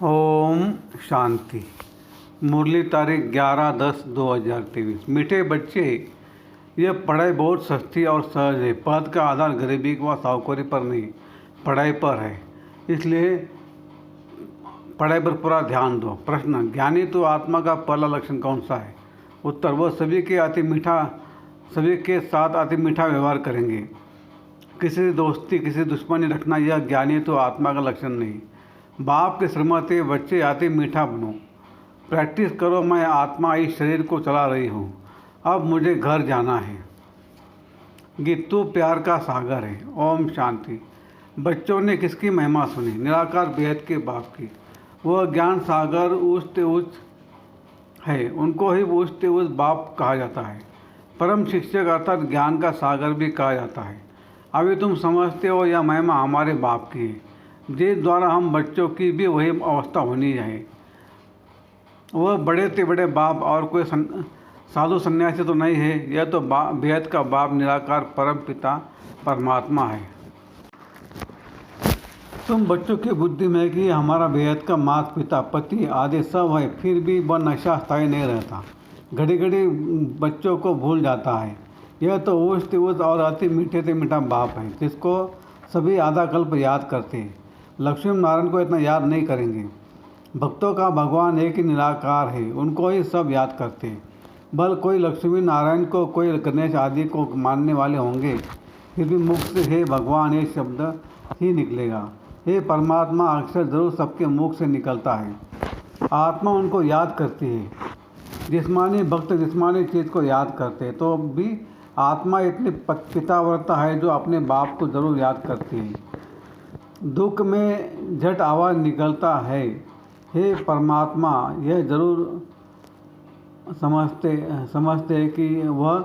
ओम शांति। मुरली तारीख 11/10/2023। मीठे बच्चे, यह पढ़ाई बहुत सस्ती और सहज है। पद का आधार गरीबी व साहूकारी पर नहीं, पढ़ाई पर है। इसलिए पढ़ाई पर पूरा ध्यान दो। प्रश्न: ज्ञानी तो आत्मा का पहला लक्षण कौन सा है? उत्तर: वह सभी के साथ अति मीठा व्यवहार करेंगे। किसी से दोस्ती, किसी दुश्मनी रखना यह ज्ञानी तो आत्मा का लक्षण नहीं। बाप के श्रीमती: बच्चे अति मीठा बनो, प्रैक्टिस करो। मैं आत्मा इस शरीर को चला रही हूँ, अब मुझे घर जाना है। गीत: तू प्यार का सागर है। ओम शांति। बच्चों ने किसकी महिमा सुनी? निराकार बेहद के बाप की। वह ज्ञान सागर उच्च है, उनको ही उच्च बाप कहा जाता है। परम शिक्षक अर्थात ज्ञान का सागर भी कहा जाता है। अभी तुम समझते हो यह महिमा हमारे बाप की है, जिस द्वारा हम बच्चों की भी वही अवस्था होनी है। वह बड़े से बड़े बाप और कोई साधु सन्यासी तो नहीं है, यह तो बेहद का बाप निराकार परम पिता परमात्मा है। तुम बच्चों की बुद्धि में कि हमारा बेहद का माता पिता पति आदि सब है, फिर भी वह नशा स्थायी नहीं रहता, घड़ी घड़ी बच्चों को भूल जाता है। यह तो उच्च और अति मीठे से मीठा बाप है, जिसको सभी आधा कल्प याद करते हैं। लक्ष्मी नारायण को इतना याद नहीं करेंगे। भक्तों का भगवान एक ही निराकार है, उनको ही सब याद करते हैं। बल कोई लक्ष्मी नारायण को, कोई गणेश आदि को मानने वाले होंगे, फिर भी मुख से हे भगवान एक शब्द ही निकलेगा। हे परमात्मा अक्षर जरूर सबके मुख से निकलता है। आत्मा उनको याद करती है। जिस्मानी भक्त जिस्मानी चीज़ को याद करते हैं, तो भी आत्मा इतनी पिताव्रता है जो अपने बाप को जरूर याद करती है। दुख में झट आवाज़ निकलता है, हे परमात्मा। यह जरूर समझते हैं कि वह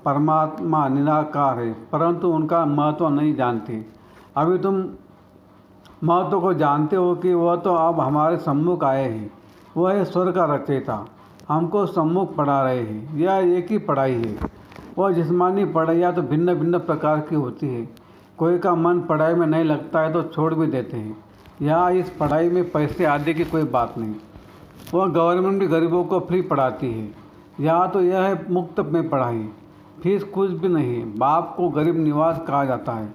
परमात्मा निराकार है, परंतु उनका महत्व नहीं जानते। अभी तुम महत्व को जानते हो कि वह तो अब हमारे सम्मुख आए हैं। वह है स्वर्ग का रचयिता, हमको सम्मुख पढ़ा रहे हैं। यह एक ही पढ़ाई है। वह जिस्मानी पढ़ाइयाँ तो भिन्न भिन्न प्रकार की होती है। कोई का मन पढ़ाई में नहीं लगता है तो छोड़ भी देते हैं। यहाँ इस पढ़ाई में पैसे आदि की कोई बात नहीं। वह गवर्नमेंट भी गरीबों को फ्री पढ़ाती है। यहाँ तो यह है मुफ्त में पढ़ाई, फीस कुछ भी नहीं। बाप को गरीब निवास कहा जाता है,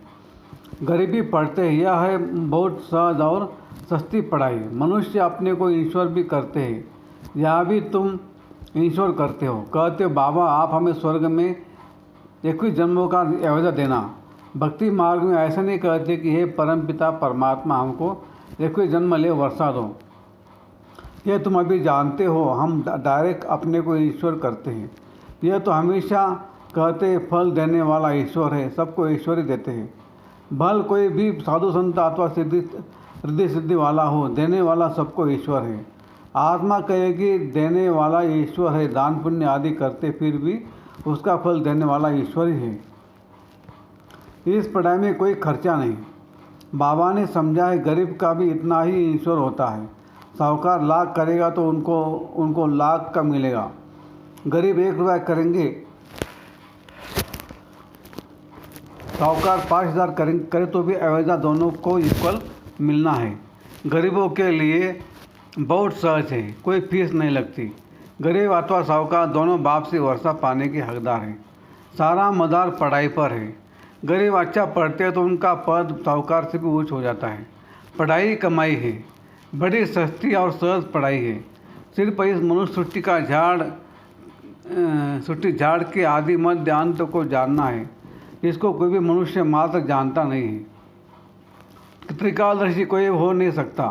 गरीबी पढ़ते हैं। यह है बहुत सहज और सस्ती पढ़ाई। मनुष्य अपने को ईश्वर भी करते हैं। यहाँ भी तुम ईश्वर करते हो। कहते हो बाबा आप हमें स्वर्ग में 21 जन्मों का एवजा देना। भक्ति मार्ग में ऐसा नहीं कहते कि हे परम पिता परमात्मा हमको 21 जन्म ले वर्षा दो। यह तुम अभी जानते हो, हम डायरेक्ट अपने को ईश्वर करते हैं। यह तो हमेशा कहते फल देने वाला ईश्वर है, सबको ईश्वर ही देते हैं। भल कोई भी साधु संत अथवा रिद्धि सिद्धि वाला हो, देने वाला सबको ईश्वर है। आत्मा कहेगी देने वाला ईश्वर है, दान पुण्य आदि करते फिर भी उसका फल देने वाला ईश्वर ही है। इस पढ़ाई में कोई खर्चा नहीं। बाबा ने समझा है गरीब का भी इतना ही ईश्वर होता है। साहूकार लाख करेगा तो उनको लाख का मिलेगा। गरीब 1 रुपया करेंगे, साहूकार 5,000 करे तो भी एवजा दोनों को इक्वल मिलना है। गरीबों के लिए बहुत सहज है, कोई फीस नहीं लगती। गरीब अथवा साहूकार दोनों बाप से वर्षा पाने के हकदार हैं। सारा मदार पढ़ाई पर है। गरीब अच्छा पढ़ते हैं तो उनका पद साहूकार से भी ऊंच हो जाता है। पढ़ाई कमाई है, बड़ी सस्ती और सहज पढ़ाई है। सिर्फ इस मनुष्य सृष्टि झाड़ के आदि मध्य अंत को जानना है। इसको कोई भी मनुष्य मात्र जानता नहीं है। त्रिकालदर्शी कोई हो नहीं सकता।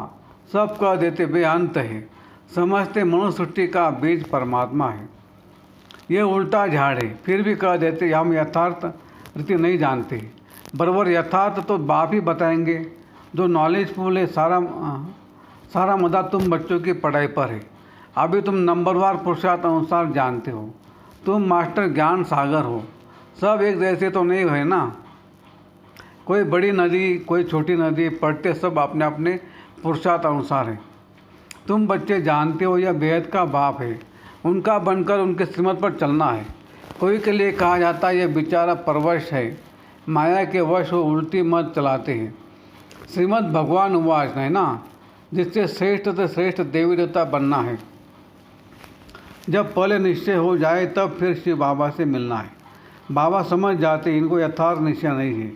सब कह देते बेअंत है, समझते मनुष्य सृष्टि का बीज परमात्मा है। यह उल्टा झाड़ है, फिर भी कह देते हम यथार्थ रीति नहीं जानते। बराबर यथार्थ तो बाप ही बताएंगे जो नॉलेजफुल है। सारा मदा तुम बच्चों की पढ़ाई पर है। अभी तुम नंबरवार पुरुषार्थ अनुसार जानते हो। तुम मास्टर ज्ञान सागर हो। सब एक जैसे तो नहीं है ना। कोई बड़ी नदी, कोई छोटी नदी, पढ़ते सब अपने अपने पुरुषार्थ अनुसार है। तुम बच्चे जानते हो यह बेहद का बाप है, उनका बनकर उनके श्रीमत पर चलना है। कोई के लिए कहा जाता है यह बेचारा परवश है, माया के वश वो उल्टी मत चलाते हैं। श्रीमद् भगवान उवाच है ना, जिससे श्रेष्ठ से श्रेष्ठ देवी देवता बनना है। जब पहले निश्चय हो जाए तब फिर शिव बाबा से मिलना है। बाबा समझ जाते इनको यथार्थ निश्चय नहीं है।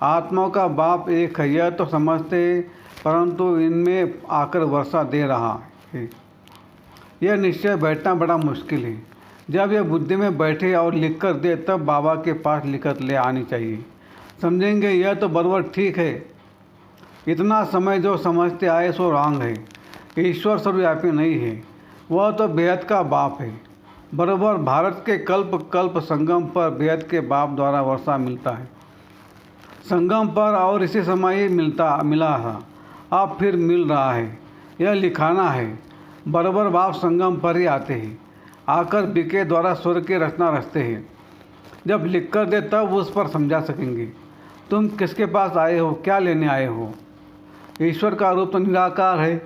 आत्माओं का बाप एक है यह तो समझते, परंतु इनमें आकर वर्षा दे रहा है। यह निश्चय बैठना बड़ा मुश्किल है। जब यह बुद्धि में बैठे और लिख कर दे तब बाबा के पास लिखत ले आनी चाहिए। समझेंगे यह तो बराबर ठीक है। इतना समय जो समझते आए सो रॉन्ग है। ईश्वर सर्वव्यापी नहीं है, वह तो बेहद का बाप है। बराबर भारत के कल्प कल्प संगम पर बेहद के बाप द्वारा वर्षा मिलता है। संगम पर और इसी समय ही मिला था, अब फिर मिल रहा है। यह लिखाना है। बराबर बाप संगम पर ही आते हैं, आकर बीके द्वारा स्वर्ग की रचना रचते हैं। जब लिख कर दे तब उस पर समझा सकेंगे। तुम किसके पास आए हो, क्या लेने आए हो? ईश्वर का रूप तो निराकार है।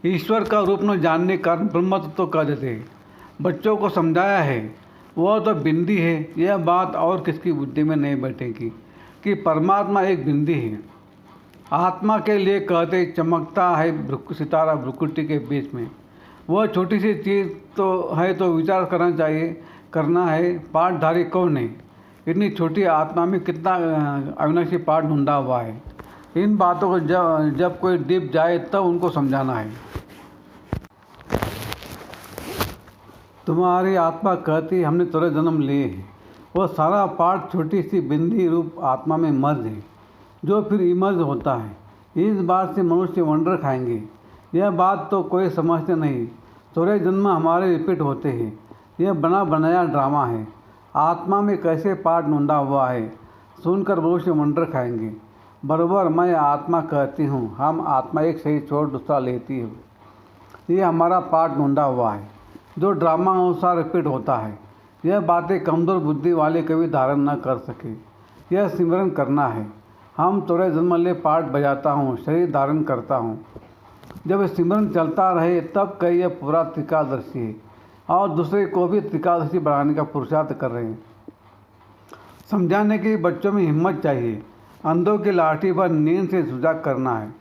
ईश्वर का रूप न जानने का ब्रह्म तो कह देते। बच्चों को समझाया है, वह तो बिंदी है। यह बात और किसकी बुद्धि में नहीं बैठेगी कि परमात्मा एक बिंदी है। आत्मा के लिए कहते चमकता है सितारा भ्रुकुटी के बीच में। वह छोटी सी चीज़ तो है, तो विचार करना है पाठधारी कौन है। इतनी छोटी आत्मा में कितना अविनाशी पाठ ढूंढा हुआ है। इन बातों को जब कोई डीप जाए तब उनको समझाना है। तुम्हारी आत्मा कहती हमने तेरे जन्म लिए हैं। वह सारा पाठ छोटी सी बिंदी रूप आत्मा में मर्ज है, जो फिर इमर्ज होता है। इस बात से मनुष्य वंडर खाएंगे। यह बात तो कोई समझते नहीं। थोड़े जन्म हमारे रिपीट होते हैं। यह बना बनाया ड्रामा है। आत्मा में कैसे पाठ ढूंढा हुआ है, सुनकर मनुष्य वंडर खाएंगे। बराबर मैं आत्मा कहती हूँ, हम आत्मा एक सही छोड़ दूसरा लेती हूँ। ये हमारा पाठ ढूंढा हुआ है, जो ड्रामा अनुसार रिपीट होता है। यह बातें कमज़ोर बुद्धि वाले कभी धारण न कर सके। यह सिमरन करना है। हम तोरे जन्म ले पाठ बजाता हूँ, शरीर धारण करता हूँ। जब सिमरन चलता रहे तब कई यह पूरा त्रिकादर्शी है और दूसरे को भी त्रिकादर्शी बढ़ाने का पुरुषार्थ कर रहे हैं। समझाने की बच्चों में हिम्मत चाहिए। अंधों की लाठी पर नींद से सुजाग करना है।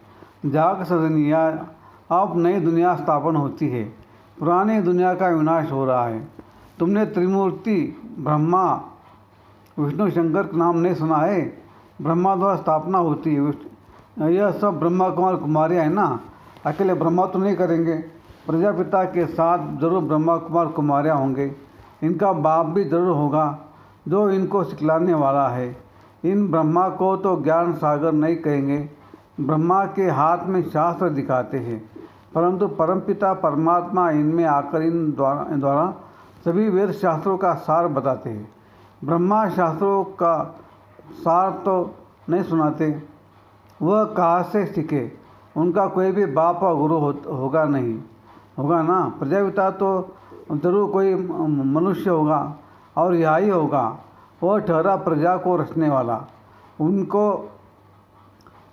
जाग सजनिया, अब नई दुनिया स्थापन होती है। पुरानी दुनिया का विनाश हो रहा है। तुमने त्रिमूर्ति ब्रह्मा विष्णु शंकर का नाम नहीं सुना है? ब्रह्मा द्वारा स्थापना होती है। यह सब ब्रह्मा कुमार कुमारियाँ हैं ना। अकेले ब्रह्मा तो नहीं करेंगे, प्रजापिता के साथ जरूर ब्रह्मा कुमार कुमारियाँ होंगे। इनका बाप भी जरूर होगा जो इनको सिखलाने वाला है। इन ब्रह्मा को तो ज्ञान सागर नहीं कहेंगे। ब्रह्मा के हाथ में शास्त्र दिखाते हैं, परंतु परमपिता परमात्मा इनमें आकर इन द्वारा सभी वेद शास्त्रों का सार बताते हैं। ब्रह्मा शास्त्रों का सार तो नहीं सुनाते। वह कहाँ से सीखे? उनका कोई भी बाप और गुरु होगा नहीं, होगा ना। प्रजापिता तो जरूर कोई मनुष्य होगा और यही होगा। वह ठहरा प्रजा को रचने वाला। उनको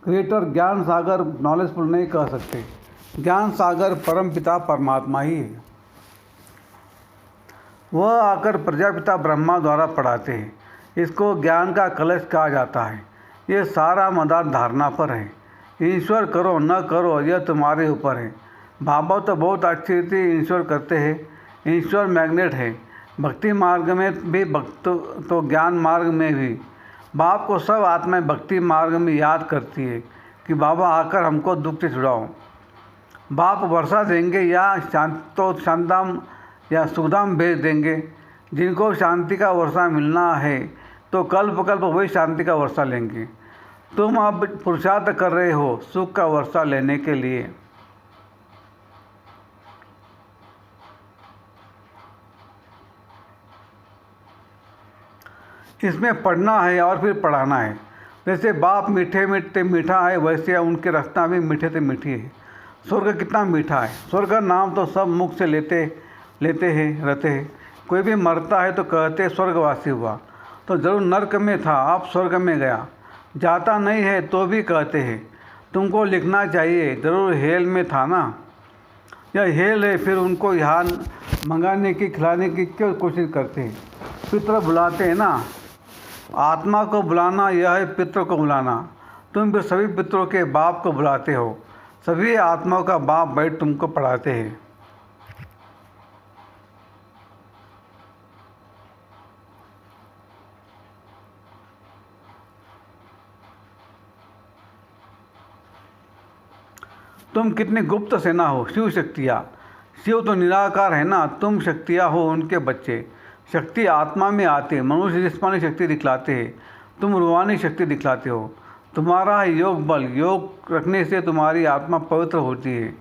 क्रिएटर ज्ञान सागर नॉलेजफुल नहीं कह सकते। ज्ञान सागर परमपिता परमात्मा ही है। वह आकर प्रजापिता ब्रह्मा द्वारा पढ़ाते हैं। इसको ज्ञान का कलश कहा जाता है। ये सारा मदार धारणा पर है। ईश्वर करो न करो यह तुम्हारे ऊपर है। बाबा तो बहुत अच्छी रीति ईश्वर करते हैं। ईश्वर मैग्नेट है। भक्ति मार्ग में भी भक्त तो ज्ञान मार्ग में भी। बाप को सब आत्माएं भक्ति मार्ग में याद करती है कि बाबा आकर हमको दुख से छुड़ाओ। बाप वर्षा देंगे या शांताम या सुखधाम भेज देंगे। जिनको शांति का वर्षा मिलना है तो कल्प कल्प वही शांति का वर्षा लेंगे। तुम अब पुरुषार्थ कर रहे हो सुख का वर्षा लेने के लिए। इसमें पढ़ना है और फिर पढ़ाना है। जैसे बाप मीठे मीठे मीठा है, वैसे उनके रास्ता भी मीठे से मीठी है। स्वर्ग कितना मीठा है। स्वर्ग का नाम तो सब मुख से लेते रहते हैं। कोई भी मरता है तो कहते स्वर्गवासी हुआ, तो जरूर नर्क में था, अब स्वर्ग में गया। जाता नहीं है तो भी कहते हैं तुमको लिखना चाहिए, जरूर हेल में था ना। यह हेल है, फिर उनको यहाँ मंगाने की खिलाने की क्यों कोशिश करते हैं? पितर बुलाते हैं ना। आत्मा को बुलाना यह है पितर को बुलाना। तुम भी सभी पितरों के बाप को बुलाते हो, सभी आत्माओं का बाप बैठ तुमको पढ़ाते हैं। तुम कितनी गुप्त सेना हो, शिव शक्तियाँ। शिव तो निराकार है ना, तुम शक्तियाँ हो उनके बच्चे। शक्ति आत्मा में आते, मनुष्य जिस्मानी शक्ति दिखलाते हैं, तुम रूहानी शक्ति दिखलाते हो। तुम्हारा योग बल, योग रखने से तुम्हारी आत्मा पवित्र होती है।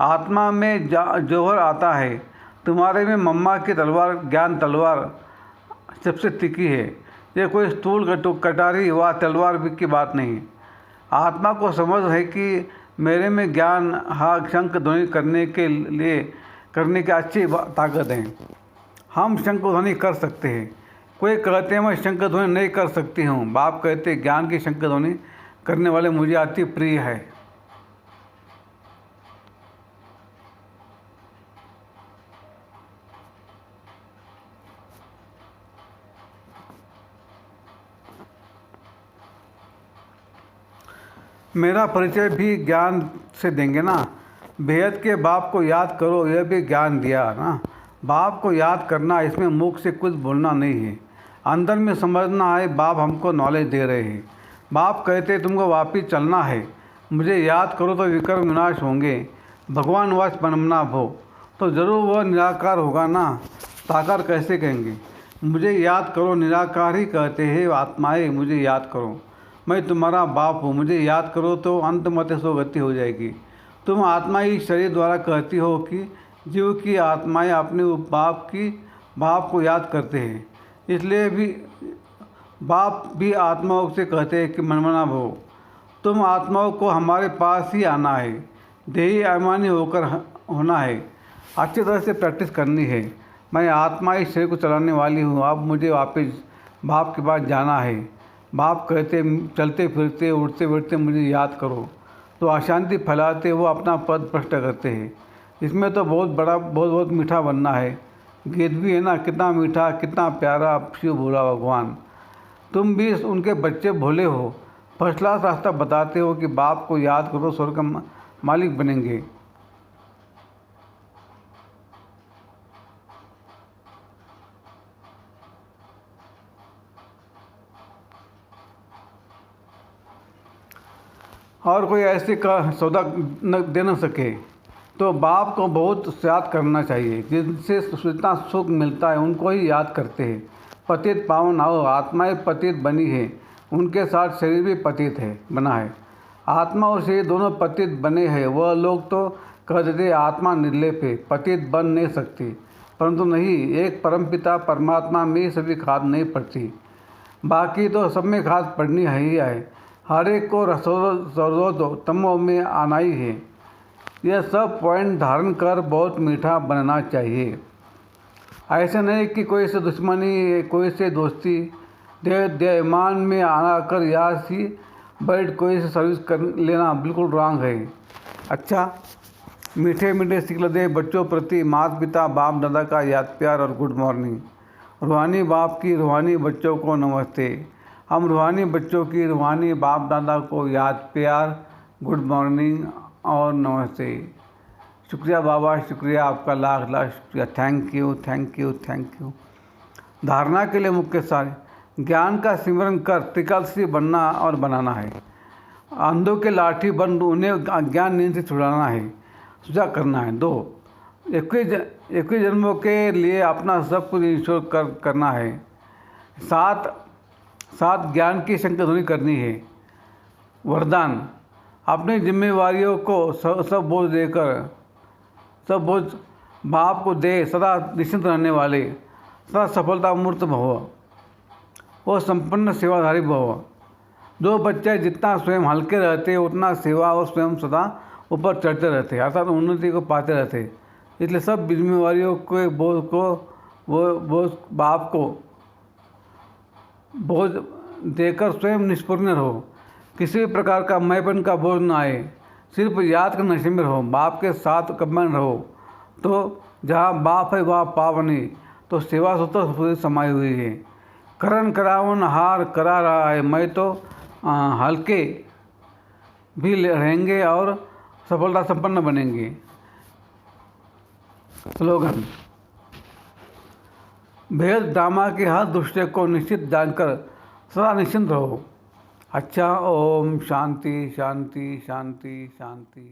आत्मा में जौहर आता है। तुम्हारे में मम्मा की तलवार, ज्ञान तलवार सबसे तिखी है। ये कोई स्थूल कटारी व तलवार की बात नहीं। आत्मा को समझ है कि मेरे में ज्ञान शंख ध्वनि करने की अच्छी ताकत है। हम शंख ध्वनि कर सकते हैं। कोई कहते हैं मैं शंख ध्वनि नहीं कर सकती हूँ। बाप कहते ज्ञान की शंख ध्वनि करने वाले मुझे अति प्रिय है। मेरा परिचय भी ज्ञान से देंगे ना। बेहद के बाप को याद करो, यह भी ज्ञान दिया ना। बाप को याद करना, इसमें मुख से कुछ बोलना नहीं है, अंदर में समझना है। बाप हमको नॉलेज दे रहे हैं। बाप कहते तुमको वापिस चलना है, मुझे याद करो तो विक्रम विनाश होंगे। भगवान वश बनना भो, तो ज़रूर वह निराकार होगा ना। साकार कैसे कहेंगे? मुझे याद करो, निराकार ही कहते हैं आत्माएं, मुझे याद करो, मैं तुम्हारा बाप हूँ, मुझे याद करो तो अंत मत सो गति हो जाएगी। तुम आत्मा ही शरीर द्वारा कहती हो कि जीव की आत्माएं अपने बाप को याद करते हैं। इसलिए भी बाप भी आत्माओं से कहते हैं कि मनमना भो, तुम आत्माओं को हमारे पास ही आना है, देही अभिमानी होकर होना है, अच्छी तरह से प्रैक्टिस करनी है। मैं आत्मा ही शरीर को चलाने वाली हूँ, अब मुझे वापस बाप के पास जाना है। बाप कहते चलते फिरते उठते बैठते मुझे याद करो, तो अशांति फैलाते वो अपना पद भ्रष्ट करते हैं। इसमें तो बहुत मीठा बनना है। गीत भी है ना, कितना मीठा कितना प्यारा शिव भोला भगवान। तुम भी उनके बच्चे भोले हो, फर्स्ट क्लास रास्ता बताते हो कि बाप को याद करो, स्वर्ग का मालिक बनेंगे। और कोई ऐसे का सौदा न दे न सके तो बाप को बहुत याद करना चाहिए। जिनसे जितना सुख मिलता है उनको ही याद करते हैं। पतित पावन आओ, आत्माएं पतित बनी है, उनके साथ शरीर भी पतित है बना है। आत्मा और शरीर दोनों पतित बने हैं। वह लोग तो कह देते आत्मा निर्लेप है, पतित बन नहीं सकती, परंतु नहीं, एक परमपिता परमात्मा में सभी खाद नहीं पड़ती, बाकी तो सब में खाद पड़नी है ही है। हर एक को रसोदो तमो में आना ही है। यह सब पॉइंट धारण कर बहुत मीठा बनना चाहिए। ऐसे नहीं कि कोई से दुश्मनी कोई से दोस्ती, देमान में आना कर या सी बैठ कोई से सर्विस कर लेना बिल्कुल रॉन्ग है। अच्छा, मीठे मीठे सिखला दे बच्चों प्रति माता पिता बाप दादा का याद प्यार और गुड मॉर्निंग। रूहानी बाप की रूहानी बच्चों को नमस्ते। हम रूहानी बच्चों की रूहानी बाप दादा को याद प्यार, गुड मॉर्निंग और नमस्ते। शुक्रिया बाबा, शुक्रिया आपका, लाख लाख शुक्रिया। Thank you thank you thank you. धारणा के लिए मुख्य सार, ज्ञान का सिमरन कर त्रिकालदर्शी बनना और बनाना है। अंधों के लाठी बन उन्हें अज्ञान नींद से छुड़ाना है, सुझा करना है। 2, 21 जन्मों के लिए अपना सब कुछ ईश्वर करना है। 7 ज्ञान की शंख ध्वनि करनी है। वरदान, अपनी जिम्मेवारियों को सब बोझ देकर सब बोझ बाप को दे, सदा निश्चिंत रहने वाले, सदा सफलता मूर्त भव, वो संपन्न सेवाधारी भव। जो बच्चे जितना स्वयं हल्के रहते उतना सेवा और स्वयं सदा ऊपर चढ़ते रहते, अर्थात उन्नति को पाते रहते। इसलिए सब जिम्मेवारियों के बोझ को वो बाप को बोझ देकर स्वयं निष्प्रज्ञ रहो। किसी भी प्रकार का मैपन का बोझ न आए, सिर्फ याद के नशे में रहो। बाप के साथ कब्बन रहो, तो जहाँ बाप है वहाँ पाप नहीं, तो सेवा स्वतः समाई हुई है। करण करावन हार करा रहा है, मैं तो हल्के भी रहेंगे और सफलता संपन्न बनेंगे। स्लोगन: भेद ड्रामा के हर दृश्य को निश्चित जानकर सदा निश्चिंत रहो। अच्छा, ओम शांति शांति शांति शांति।